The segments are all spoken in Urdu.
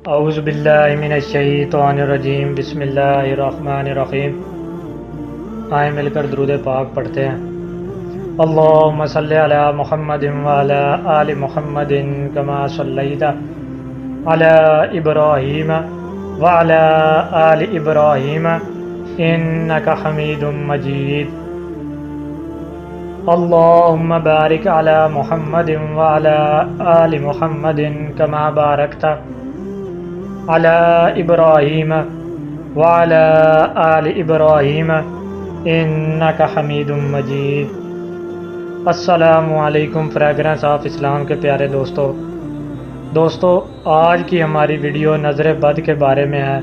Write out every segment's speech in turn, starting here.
اعوذ باللہ من الشیطان الرجیم، بسم اللہ الرحمن الرحیم۔ آئیں مل کر درود پاک پڑھتے ہیں۔ اللہم صلی علی محمد وعلی آل محمد کما صلیت علی ابراہیم وعلی آل ابراہیم انک حمید مجید۔ اللہم بارک علی محمد وعلی آل محمد کما بارکت علی ابراہیم وعلی آل ابراہیم انک حمید مجید۔ السلام علیکم فریگرنس آف اسلام کے پیارے دوستو، آج کی ہماری ویڈیو نظر بد کے بارے میں ہے۔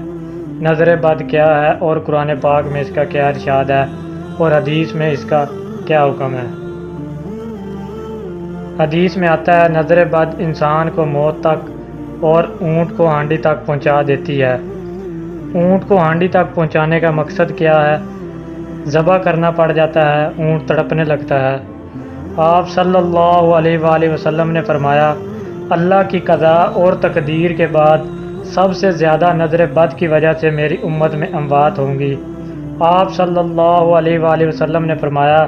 نظر بد کیا ہے اور قرآن پاک میں اس کا کیا ارشاد ہے اور حدیث میں اس کا کیا حکم ہے۔ حدیث میں آتا ہے نظر بد انسان کو موت تک اور اونٹ کو ہانڈی تک پہنچا دیتی ہے۔ اونٹ کو ہانڈی تک پہنچانے کا مقصد کیا ہے؟ ذبح کرنا پڑ جاتا ہے، اونٹ تڑپنے لگتا ہے۔ آپ صلی اللہ علیہ وآلہ وسلم نے فرمایا، اللہ کی قضا اور تقدیر کے بعد سب سے زیادہ نظر بد کی وجہ سے میری امت میں اموات ہوں گی۔ آپ صلی اللہ علیہ وآلہ وسلم نے فرمایا،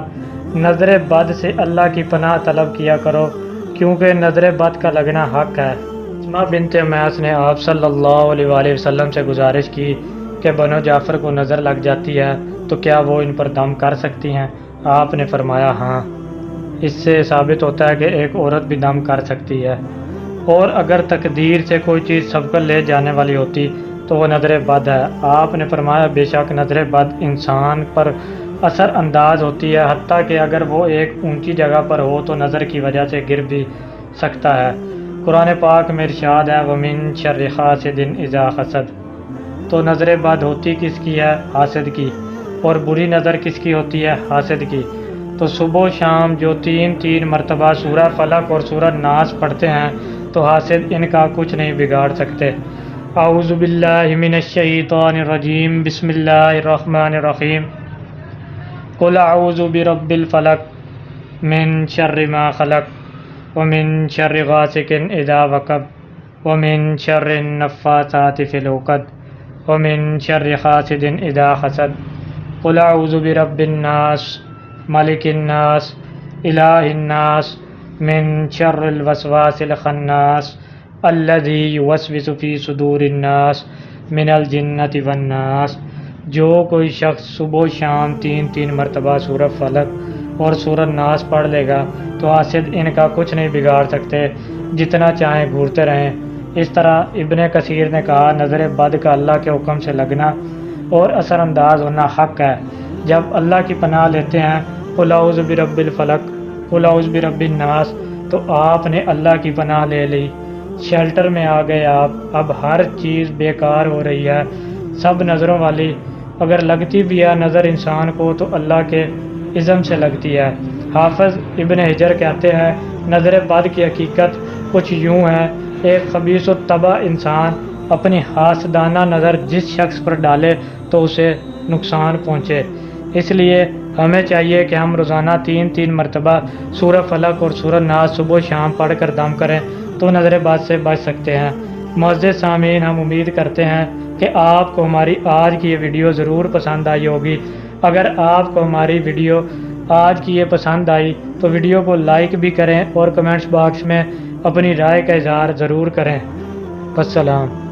نظر بد سے اللہ کی پناہ طلب کیا کرو، کیونکہ نظر بد کا لگنا حق ہے۔ اسما بنت امیس نے آپ صلی اللہ علیہ وآلہ وسلم سے گزارش کی کہ بنو جعفر کو نظر لگ جاتی ہے تو کیا وہ ان پر دم کر سکتی ہیں؟ آپ نے فرمایا ہاں۔ اس سے ثابت ہوتا ہے کہ ایک عورت بھی دم کر سکتی ہے، اور اگر تقدیر سے کوئی چیز سب کر لے جانے والی ہوتی تو وہ نظر بد ہے۔ آپ نے فرمایا بے شک نظر بد انسان پر اثر انداز ہوتی ہے، حتیٰ کہ اگر وہ ایک اونچی جگہ پر ہو تو نظر کی وجہ سے گر بھی سکتا ہے۔ قرآن پاک میں ارشاد ہے وَمِن شَرِّ حَاسِدٍ إِذَا حَسَدَ۔ تو نظر بد ہوتی کس کی ہے؟ حاسد کی۔ اور بری نظر کس کی ہوتی ہے؟ حاسد کی۔ تو صبح و شام جو تین مرتبہ سورہ فلق اور سورہ ناس پڑھتے ہیں تو حاسد ان کا کچھ نہیں بگاڑ سکتے۔ اعوذ باللہ من الشیطان الرجیم، بسم اللہ الرحمن الرحیم۔ قل اعوذ برب الفلق من شر ما خلق ومن شر غاسق اذا وقب ومن شر النفاثات في العقد ومن شر حاسد اذا حسد۔ قل اعوذ برب الناس ملک الناس الہ الناس من شر الوسواس الخناس الذی یوسوس فی صدور الناس من الجنۃ والناس۔ جو کوئی شخص صبح و شام تین مرتبہ سورہ فلق اور سورہ ناس پڑھ لے گا تو حاسد ان کا کچھ نہیں بگاڑ سکتے، جتنا چاہیں گھورتے رہیں۔ اس طرح ابن کثیر نے کہا نظر بد کا اللہ کے حکم سے لگنا اور اثر انداز ہونا حق ہے۔ جب اللہ کی پناہ لیتے ہیں قل اعوذ برب الفلق، قل اعوذ برب الناس، تو آپ نے اللہ کی پناہ لے لی، شیلٹر میں آ گئے آپ۔ اب ہر چیز بیکار ہو رہی ہے، سب نظروں والی، اگر لگتی بھی ہے نظر انسان کو تو اللہ کے اذن سے لگتی ہے۔ حافظ ابن حجر کہتے ہیں نظر بد کی حقیقت کچھ یوں ہے، ایک خبیث الطبع انسان اپنی حاسدانہ نظر جس شخص پر ڈالے تو اسے نقصان پہنچے۔ اس لیے ہمیں چاہیے کہ ہم روزانہ تین مرتبہ سورہ فلق اور سورہ ناس صبح و شام پڑھ کر دم کریں تو نظر بد سے بچ سکتے ہیں۔ معزز سامعین، ہم امید کرتے ہیں کہ آپ کو ہماری آج کی یہ ویڈیو ضرور پسند آئی ہوگی۔ اگر آپ کو ہماری ویڈیو آج کی یہ پسند آئی تو ویڈیو کو لائک بھی کریں اور کمنٹس باکس میں اپنی رائے کا اظہار ضرور کریں۔ السلام۔